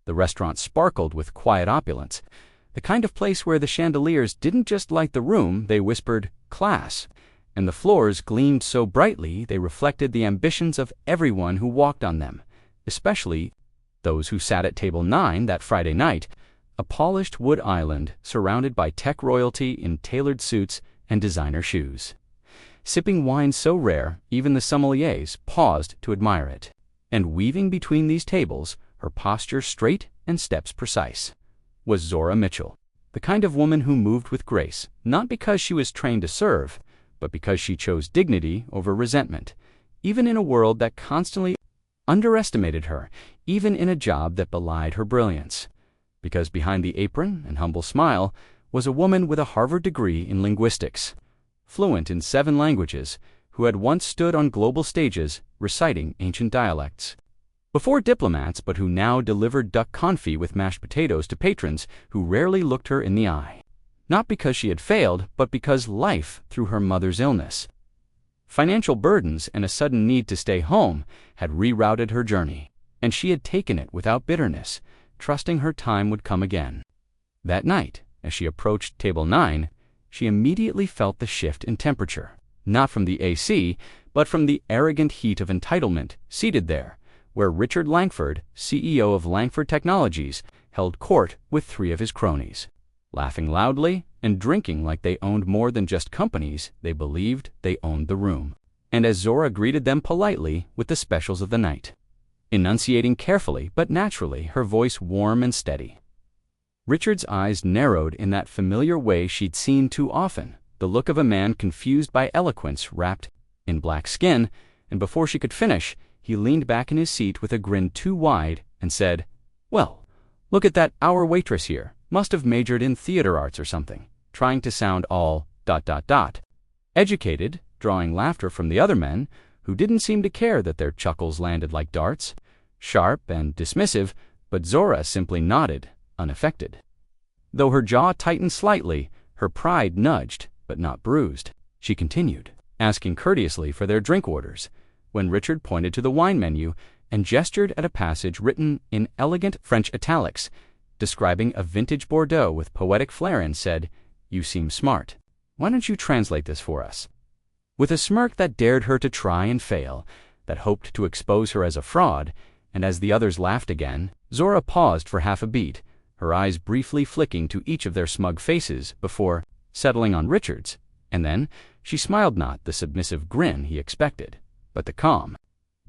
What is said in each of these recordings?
The restaurant sparkled with quiet opulence, the kind of place where the chandeliers didn't just light the room, they whispered, "Class," and the floors gleamed so brightly they reflected the ambitions of everyone who walked on them, especially those who sat at table 9 that Friday night, a polished wood island surrounded by tech royalty in tailored suits and designer shoes. Sipping wine so rare, even the sommeliers paused to admire it. And weaving between these tables, her posture straight and steps precise, was Zora Mitchell, the kind of woman who moved with grace, not because she was trained to serve, but because she chose dignity over resentment, even in a world that constantly underestimated her, even in a job that belied her brilliance. Because behind the apron and humble smile was a woman with a Harvard degree in linguistics, fluent in 7 languages, who had once stood on global stages reciting ancient dialects. Before diplomats, but who now delivered duck confit with mashed potatoes to patrons who rarely looked her in the eye. Not because she had failed, but because life, through her mother's illness, financial burdens, and a sudden need to stay home, had rerouted her journey, and she had taken it without bitterness, trusting her time would come again. That night, as she approached table 9, she immediately felt the shift in temperature, not from the AC, but from the arrogant heat of entitlement seated there, where Richard Langford, CEO of Langford Technologies, held court with 3 of his cronies, laughing loudly and drinking like they owned more than just companies, they believed they owned the room. And as Zora greeted them politely with the specials of the night, enunciating carefully but naturally, her voice warm and steady, Richard's eyes narrowed in that familiar way she'd seen too often, the look of a man confused by eloquence wrapped in black skin, and before she could finish, he leaned back in his seat with a grin too wide and said, "Well, look at that, our waitress here. Must have majored in theater arts or something," trying to sound all ... educated, drawing laughter from the other men, who didn't seem to care that their chuckles landed like darts, sharp and dismissive, but Zora simply nodded, unaffected. Though her jaw tightened slightly, her pride nudged, but not bruised. She continued, asking courteously for their drink orders, when Richard pointed to the wine menu and gestured at a passage written in elegant French italics, describing a vintage Bordeaux with poetic flair, and said, "You seem smart. Why don't you translate this for us?" With a smirk that dared her to try and fail, that hoped to expose her as a fraud, and as the others laughed again, Zora paused for half a beat, her eyes briefly flicking to each of their smug faces before settling on Richard's, and then she smiled, not the submissive grin he expected, but the calm,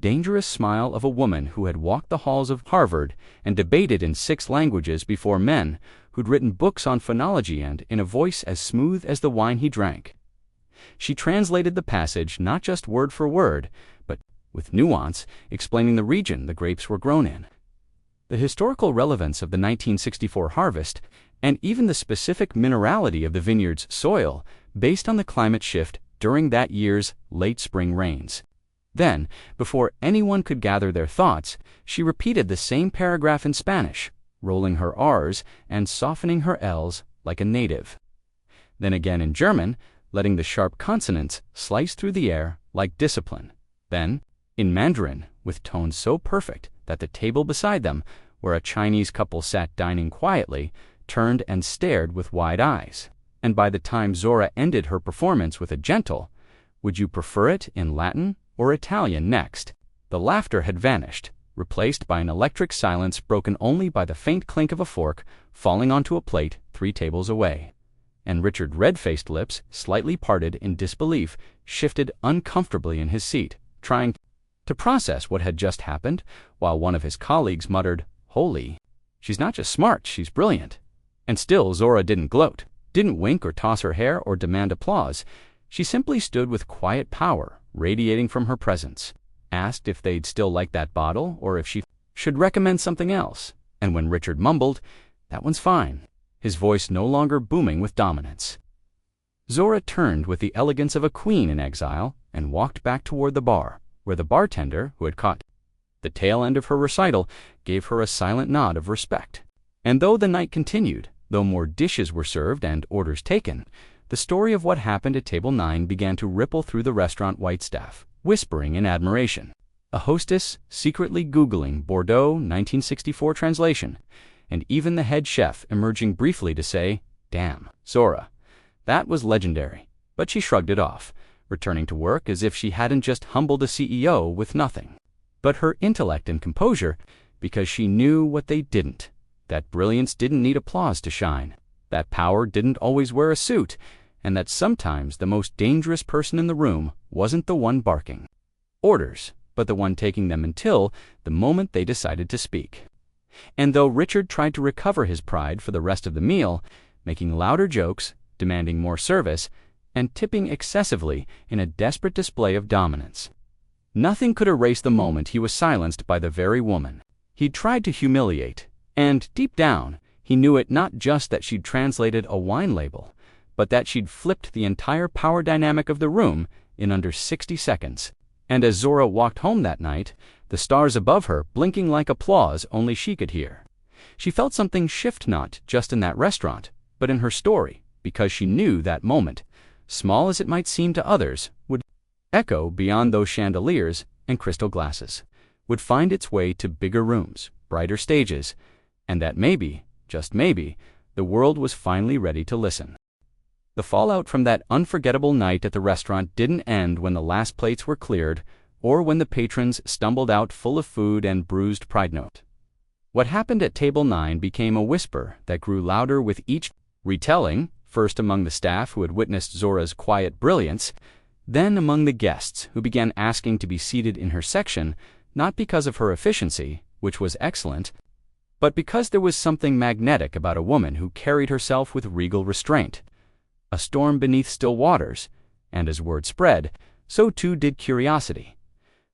dangerous smile of a woman who had walked the halls of Harvard and debated in 6 languages before men who'd written books on phonology, and in a voice as smooth as the wine he drank, she translated the passage not just word for word, but with nuance, explaining the region the grapes were grown in, the historical relevance of the 1964 harvest, and even the specific minerality of the vineyard's soil based on the climate shift during that year's late spring rains. Then, before anyone could gather their thoughts, she repeated the same paragraph in Spanish, rolling her R's and softening her L's like a native. Then again in German, letting the sharp consonants slice through the air like discipline. Then, in Mandarin, with tones so perfect that the table beside them, where a Chinese couple sat dining quietly, turned and stared with wide eyes. And by the time Zora ended her performance with a gentle, "Would you prefer it in Latin or Italian next?" the laughter had vanished, replaced by an electric silence broken only by the faint clink of a fork falling onto a plate 3 tables away. And Richard's red-faced lips, slightly parted in disbelief, shifted uncomfortably in his seat, trying to process what had just happened, while one of his colleagues muttered, "Holy, she's not just smart, she's brilliant." And still Zora didn't gloat, didn't wink or toss her hair or demand applause. She simply stood with quiet power radiating from her presence, asked if they'd still like that bottle or if she should recommend something else, and when Richard mumbled, "That one's fine," his voice no longer booming with dominance, Zora turned with the elegance of a queen in exile and walked back toward the bar, where the bartender, who had caught the tail end of her recital, gave her a silent nod of respect. And though the night continued, though more dishes were served and orders taken, the story of what happened at table 9 began to ripple through the restaurant waitstaff, whispering in admiration. a hostess secretly Googling Bordeaux 1964 translation, and even the head chef emerging briefly to say, "Damn, Zora." That was legendary, but she shrugged it off, returning to work as if she hadn't just humbled a CEO with nothing but her intellect and composure, because she knew what they didn't. That brilliance didn't need applause to shine, that power didn't always wear a suit, and that sometimes the most dangerous person in the room wasn't the one barking orders, but the one taking them until the moment they decided to speak. And though Richard tried to recover his pride for the rest of the meal, making louder jokes, demanding more service, and tipping excessively in a desperate display of dominance, nothing could erase the moment he was silenced by the very woman he'd tried to humiliate. And deep down, he knew it not just that she'd translated a wine label, but that she'd flipped the entire power dynamic of the room in under 60 seconds. And as Zora walked home that night, the stars above her blinking like applause only she could hear, she felt something shift, not just in that restaurant, but in her story, because she knew that moment, small as it might seem to others, would echo beyond those chandeliers and crystal glasses, would find its way to bigger rooms, brighter stages, and that maybe, just maybe, the world was finally ready to listen. The fallout from that unforgettable night at the restaurant didn't end when the last plates were cleared or when the patrons stumbled out full of food and bruised pride note. What happened at Table 9 became a whisper that grew louder with each retelling, first among the staff who had witnessed Zora's quiet brilliance, then among the guests who began asking to be seated in her section, not because of her efficiency, which was excellent, but because there was something magnetic about a woman who carried herself with regal restraint. A storm beneath still waters, and as word spread, so too did curiosity.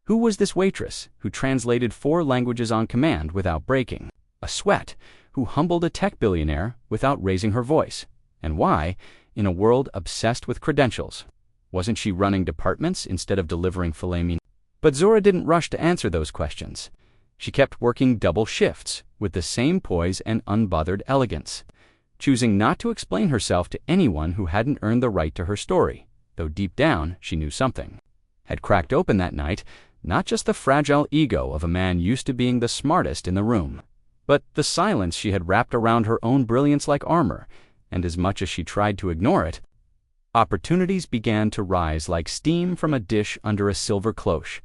Who was this waitress who translated 4 languages on command without breaking a sweat, who humbled a tech billionaire without raising her voice? And why, in a world obsessed with credentials, wasn't she running departments instead of delivering filet mignon? But Zora didn't rush to answer those questions. She kept working double shifts with the same poise and unbothered elegance, choosing not to explain herself to anyone who hadn't earned the right to her story, though deep down she knew something had cracked open that night, not just the fragile ego of a man used to being the smartest in the room, but the silence she had wrapped around her own brilliance like armor, and as much as she tried to ignore it, opportunities began to rise like steam from a dish under a silver cloche.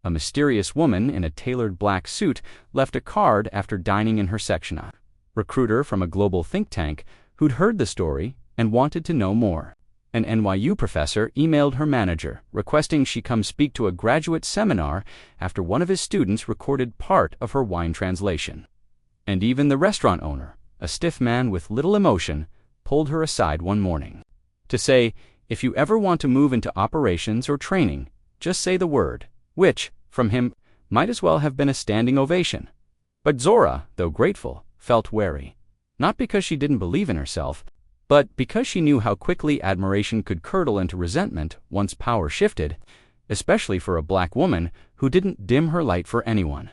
A mysterious woman in a tailored black suit left a card after dining in her section. A recruiter from a global think tank who'd heard the story and wanted to know more. An NYU professor emailed her manager requesting she come speak to a graduate seminar after one of his students recorded part of her wine translation. And even the restaurant owner, a stiff man with little emotion, pulled her aside one morning to say, "If you ever want to move into operations or training, just say the word," which, from him, might as well have been a standing ovation. But Zora, though grateful, felt wary, not because she didn't believe in herself, but because she knew how quickly admiration could curdle into resentment once power shifted, especially for a black woman who didn't dim her light for anyone.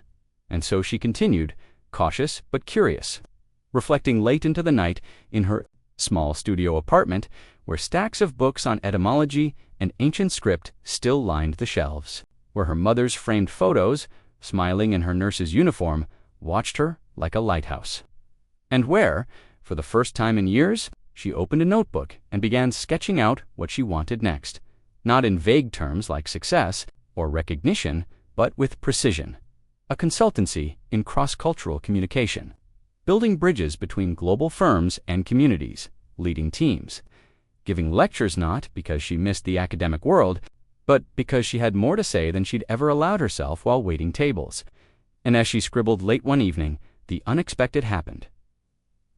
And so she continued, cautious but curious, reflecting late into the night in her small studio apartment where stacks of books on etymology and ancient script still lined the shelves, where her mother's framed photos, smiling in her nurse's uniform, watched her like a lighthouse. And where, for the first time in years, she opened a notebook and began sketching out what she wanted next, not in vague terms like success or recognition, but with precision. A consultancy in cross-cultural communication, building bridges between global firms and communities, leading teams, giving lectures not because she missed the academic world, but because she had more to say than she'd ever allowed herself while waiting tables. And as she scribbled late one evening, the unexpected happened.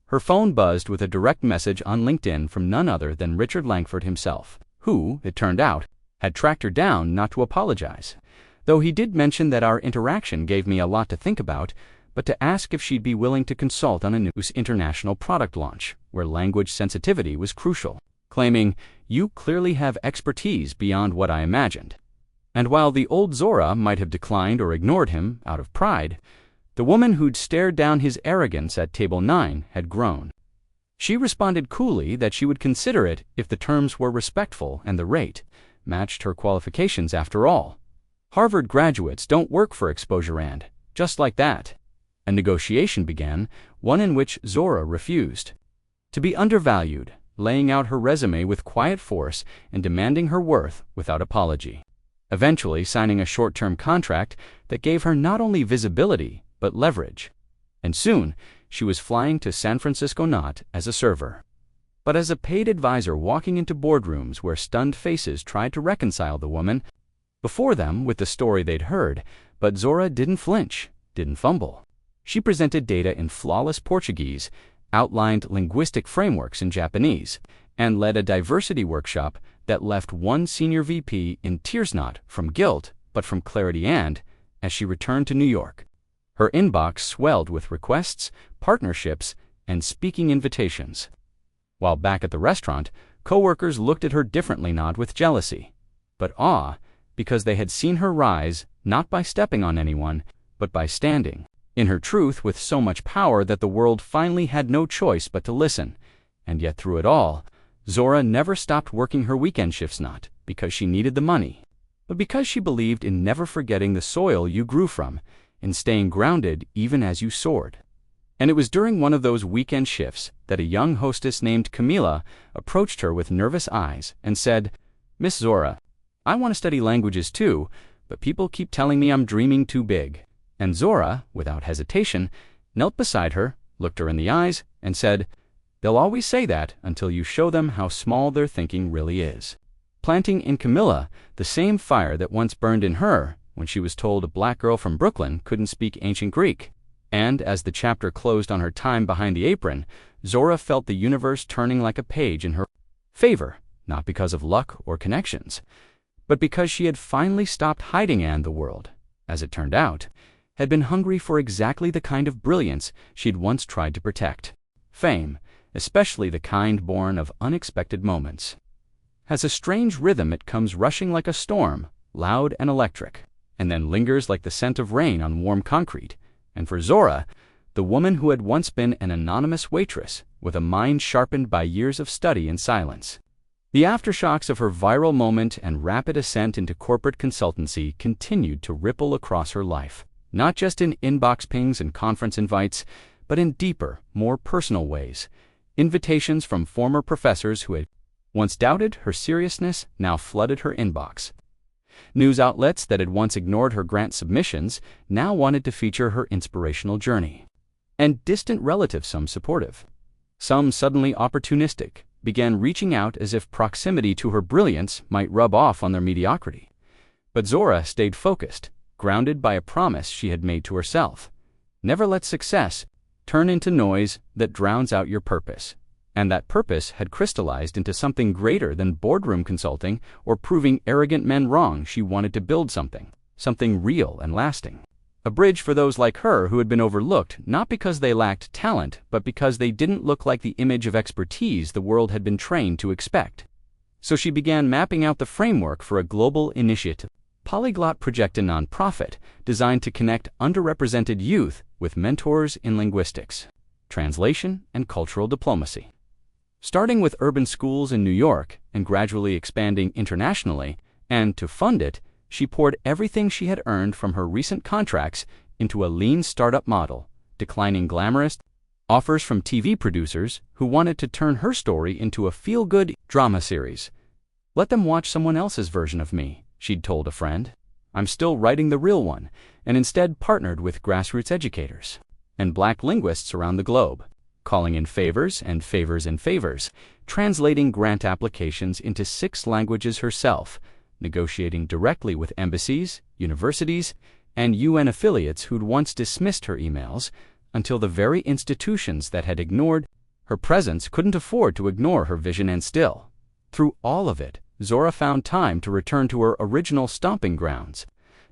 Her phone buzzed with a direct message on LinkedIn from none other than Richard Langford himself, who, it turned out, had tracked her down not to apologize, though he did mention that our interaction gave me a lot to think about, but to ask if she'd be willing to consult on a new international product launch, where language sensitivity was crucial, claiming, "You clearly have expertise beyond what I imagined." And while the old Zora might have declined or ignored him out of pride, the woman who'd stared down his arrogance at Table 9 had grown. She responded coolly that she would consider it if the terms were respectful and the rate matched her qualifications after all. Harvard graduates don't work for exposure and, just like that, a negotiation began, one in which Zora refused to be undervalued, laying out her resume with quiet force and demanding her worth without apology. Eventually signing a short-term contract that gave her not only visibility, but leverage. And soon, she was flying to San Francisco not as a server, but as a paid advisor walking into boardrooms where stunned faces tried to reconcile the woman before them with the story they'd heard. But Zora didn't flinch, didn't fumble. She presented data in flawless Portuguese, outlined linguistic frameworks in Japanese, and led a diversity workshop that left one senior VP in tears, not from guilt, but from clarity. And, as she returned to New York, her inbox swelled with requests, partnerships, and speaking invitations. While back at the restaurant, coworkers looked at her differently, not with jealousy, but awe, because they had seen her rise not by stepping on anyone, but by standing in her truth with so much power that the world finally had no choice but to listen. And yet through it all, Zora never stopped working her weekend shifts, not because she needed the money, but because she believed in never forgetting the soil you grew from, in staying grounded even as you soared. And it was during one of those weekend shifts that a young hostess named Camila approached her with nervous eyes and said, "Miss Zora, I want to study languages too, but people keep telling me I'm dreaming too big." And Zora, without hesitation, knelt beside her, looked her in the eyes, and said, "They'll always say that until you show them how small their thinking really is." Planting in Camila the same fire that once burned in her when she was told a black girl from Brooklyn couldn't speak ancient Greek. And as the chapter closed on her time behind the apron, Zora felt the universe turning like a page in her favor, not because of luck or connections, but because she had finally stopped hiding, and the world, as it turned out, had been hungry for exactly the kind of brilliance she'd once tried to protect. Fame, especially the kind born of unexpected moments, has a strange rhythm. It comes rushing like a storm, loud and electric, and then lingers like the scent of rain on warm concrete. And for Zora, the woman who had once been an anonymous waitress with a mind sharpened by years of study in silence, the aftershocks of her viral moment and rapid ascent into corporate consultancy continued to ripple across her life, not just in inbox pings and conference invites, but in deeper, more personal ways. Invitations from former professors who had once doubted her seriousness now flooded her inbox. News outlets that had once ignored her grant submissions now wanted to feature her inspirational journey. And distant relatives, some supportive, some suddenly opportunistic, began reaching out as if proximity to her brilliance might rub off on their mediocrity. But Zora stayed focused, grounded by a promise she had made to herself. Never let success turn into noise that drowns out your purpose. And that purpose had crystallized into something greater than boardroom consulting or proving arrogant men wrong. She wanted to build something real and lasting. A bridge for those like her who had been overlooked, not because they lacked talent, but because they didn't look like the image of expertise the world had been trained to expect. So she began mapping out the framework for a global initiative, Polyglot Project, a nonprofit designed to connect underrepresented youth with mentors in linguistics, translation, and cultural diplomacy. Starting with urban schools in New York and gradually expanding internationally, and to fund it, she poured everything she had earned from her recent contracts into a lean startup model, declining glamorous offers from TV producers who wanted to turn her story into a feel-good drama series. "Let them watch someone else's version of me," she'd told a friend. "I'm still writing the real one," and instead partnered with grassroots educators and Black linguists around the globe, calling in favors and favors and favors, translating grant applications into 6 languages herself, negotiating directly with embassies, universities, and UN affiliates who'd once dismissed her emails, until the very institutions that had ignored her presence couldn't afford to ignore her vision. And still, through all of it, Zora found time to return to her original stomping grounds,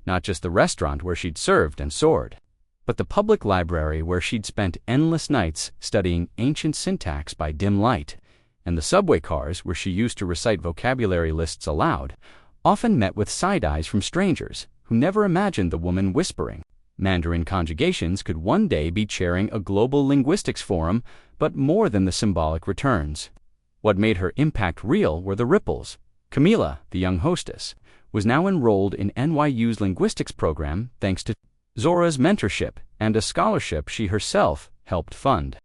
not just the restaurant where she'd served and soared, but the public library where she'd spent endless nights studying ancient syntax by dim light, and the subway cars where she used to recite vocabulary lists aloud, often met with side eyes from strangers who never imagined the woman whispering Mandarin conjugations could one day be chairing a global linguistics forum. But more than the symbolic returns, what made her impact real were the ripples. Camila, the young hostess, was now enrolled in NYU's linguistics program thanks to Zora's mentorship and a scholarship she herself helped fund.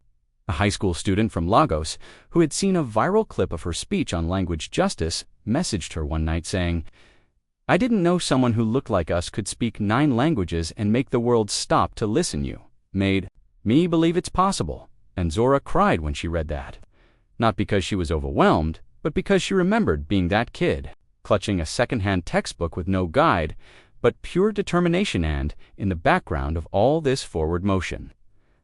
A high school student from Lagos, who had seen a viral clip of her speech on language justice, messaged her one night saying, "I didn't know someone who looked like us could speak 9 languages and make the world stop to listen. You made me believe it's possible." And Zora cried when she read that. Not because she was overwhelmed, but because she remembered being that kid, clutching a second-hand textbook with no guide, but pure determination and, in the background of all this forward motion,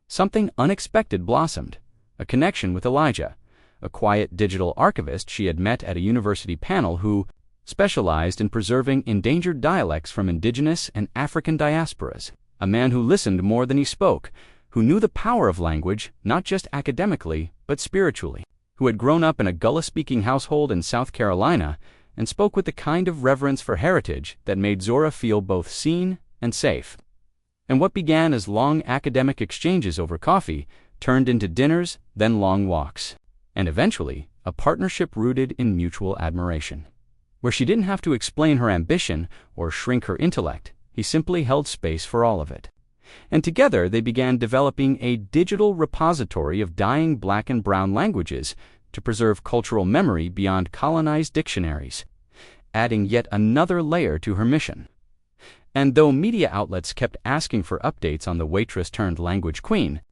something unexpected blossomed, a connection with Elijah, a quiet digital archivist she had met at a university panel who specialized in preserving endangered dialects from indigenous and African diasporas, a man who listened more than he spoke, who knew the power of language not just academically but spiritually, who had grown up in a Gullah-speaking household in South Carolina and spoke with the kind of reverence for heritage that made Zora feel both seen and safe. And what began as long academic exchanges over coffee turned into dinners, then long walks, and eventually a partnership rooted in mutual admiration, where she didn't have to explain her ambition or shrink her intellect. He simply held space for all of it. And together they began developing a digital repository of dying Black and Brown languages to preserve cultural memory beyond colonized dictionaries, adding yet another layer to her mission. And though media outlets kept asking for updates on the waitress-turned-language queen,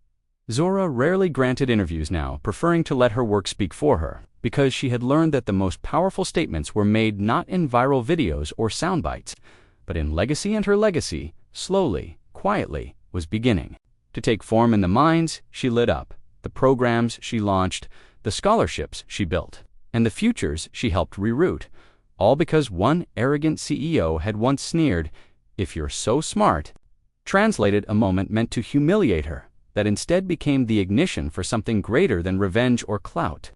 Zora rarely granted interviews now, preferring to let her work speak for her, because she had learned that the most powerful statements were made not in viral videos or sound bites, but in legacy, and her legacy, slowly, quietly, was beginning to take form in the minds she lit up, the programs she launched, the scholarships she built, and the futures she helped reroute, all because one arrogant CEO had once sneered, "If you're so smart," translated a moment meant to humiliate her, that instead became the ignition for something greater than revenge or clout,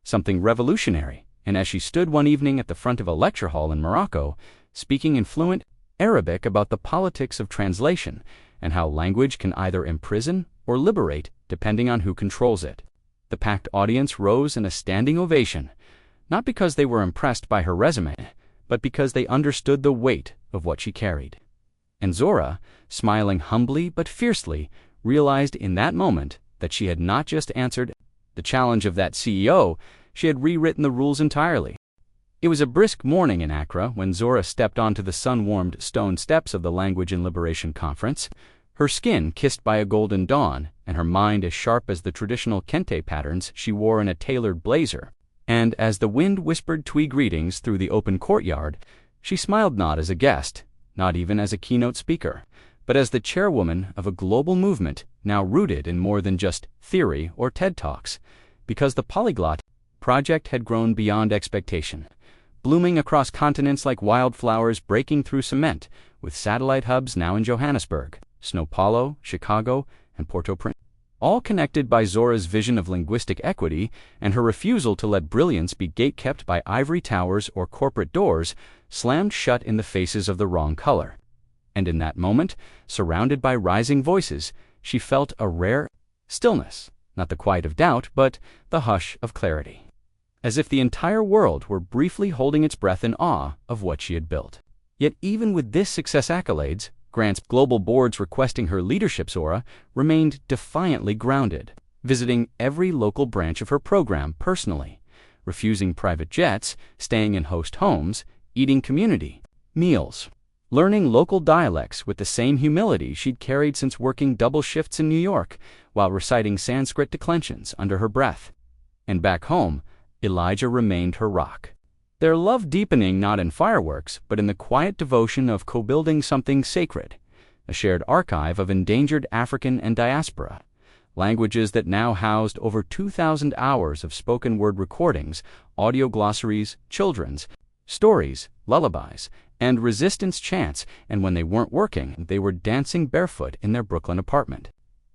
something revolutionary. And as she stood one evening at the front of a lecture hall in Morocco, speaking in fluent Arabic about the politics of translation and how language can either imprison or liberate depending on who controls it, the packed audience rose in a standing ovation, not because they were impressed by her resume, but because they understood the weight of what she carried. And Zora, smiling humbly but fiercely, realized in that moment that she had not just answered the challenge of that CEO, she had rewritten the rules entirely. It was a brisk morning in Accra when Zora stepped onto the sun-warmed stone steps of the Language and Liberation Conference, her skin kissed by a golden dawn and her mind as sharp as the traditional kente patterns she wore in a tailored blazer. And as the wind whispered twee greetings through the open courtyard, she smiled not as a guest, not even as a keynote speaker, but as the chairwoman of a global movement now rooted in more than just theory or TED Talks, because the Polyglot Project had grown beyond expectation, blooming across continents like wildflowers breaking through cement, with satellite hubs now in Johannesburg, Sao Paulo, Chicago, and Port-au-Prince, all connected by Zora's vision of linguistic equity and her refusal to let brilliance be gatekept by ivory towers or corporate doors slammed shut in the faces of the wrong color. And in that moment, surrounded by rising voices, she felt a rare stillness, not the quiet of doubt, but the hush of clarity, as if the entire world were briefly holding its breath in awe of what she had built. Yet even with this success accolades, Grant's global boards requesting her leadership, Zora remained defiantly grounded, visiting every local branch of her program personally, refusing private jets, staying in host homes, eating community meals, learning local dialects with the same humility she'd carried since working double shifts in New York, while reciting Sanskrit declensions under her breath. And back home, Elijah remained her rock, their love deepening not in fireworks, but in the quiet devotion of co-building something sacred, a shared archive of endangered African and diaspora, languages that now housed over 2,000 hours of spoken word recordings, audio glossaries, children's stories, lullabies, and resistance chants, and when they weren't working, they were dancing barefoot in their Brooklyn apartment,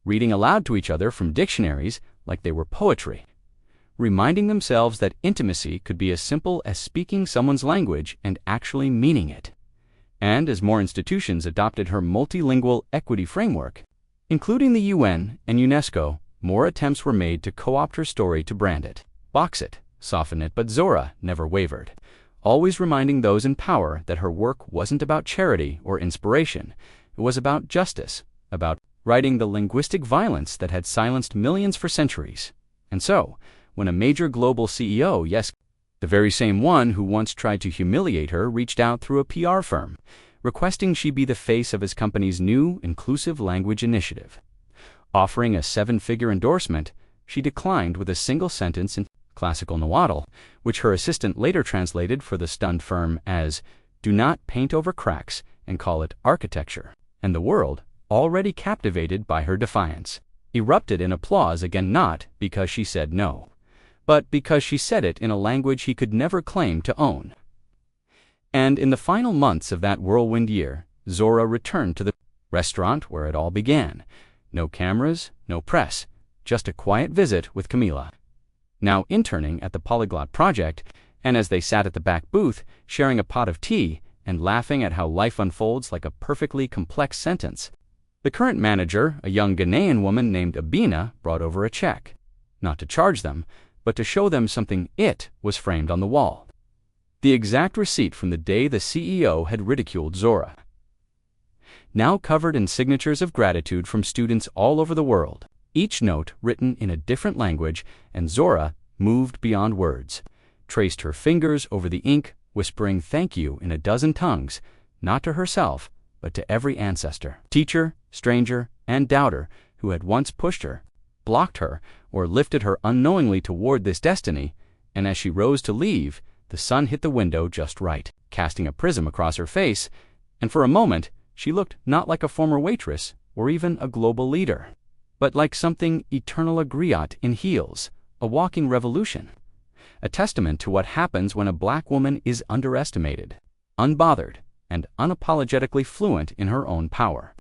reading aloud to each other from dictionaries like they were poetry, reminding themselves that intimacy could be as simple as speaking someone's language and actually meaning it. And as more institutions adopted her multilingual equity framework, including the UN and UNESCO, more attempts were made to co-opt her story to brand it, box it, soften it, but Zora never wavered. always reminding those in power that her work wasn't about charity or inspiration. It was about justice, about righting the linguistic violence that had silenced millions for centuries. And so, when a major global CEO, yes, the very same one who once tried to humiliate her, reached out through a PR firm, requesting she be the face of his company's new inclusive language initiative. Offering a 7-figure endorsement, she declined with a single sentence in classical Nahuatl, which her assistant later translated for the stunned firm as, "Do not paint over cracks and call it architecture." And the world, already captivated by her defiance, erupted in applause again, not because she said no, but because she said it in a language he could never claim to own. And in the final months of that whirlwind year, Zora returned to the restaurant where it all began. No cameras, no press, just a quiet visit with Camila, now interning at the Polyglot Project, and as they sat at the back booth, sharing a pot of tea and laughing at how life unfolds like a perfectly complex sentence, the current manager, a young Ghanaian woman named Abina, brought over a check, not to charge them, but to show them something. It was framed on the wall. The exact receipt from the day the CEO had ridiculed Zora, now covered in signatures of gratitude from students all over the world, each note written in a different language, and Zora, moved beyond words, traced her fingers over the ink, whispering thank you in a dozen tongues, not to herself, but to every ancestor, teacher, stranger, and doubter who had once pushed her, blocked her, or lifted her unknowingly toward this destiny. And as she rose to leave, the sun hit the window just right, casting a prism across her face, and for a moment she looked not like a former waitress or even a global leader, but like something eternal, a griot in heels, a walking revolution, a testament to what happens when a black woman is underestimated, unbothered, and unapologetically fluent in her own power.